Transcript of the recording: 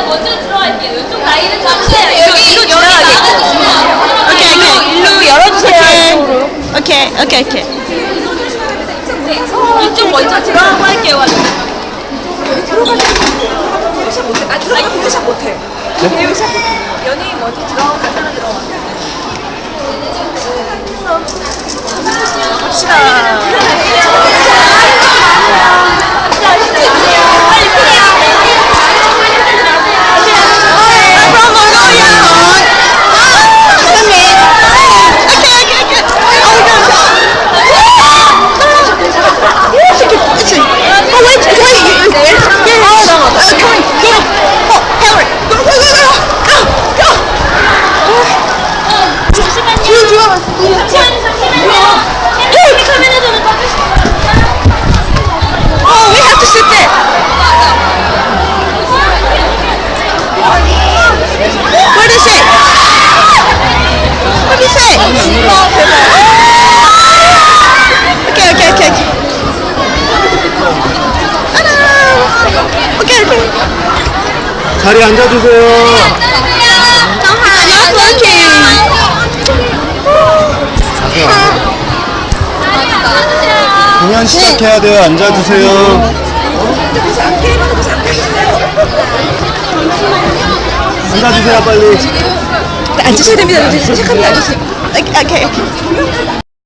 먼저 들어갈게요. 이쪽 라인은 잠시만요. 여기 지나가게. 오케이, 일로 열어주세요. 오케이. 이쪽 먼저 들어가고 할게요. 샵 못해. 들어가면 샵 못해. 연예인 먼저 들어가고 가사가 들어가. 갑시다. 자리 앉아주세요. 공연 시작해야 돼요. 앉아주세요. 앉아주세요, 빨리. 앉으셔야 됩니다. 시작합니다. 앉으세요. 오케이.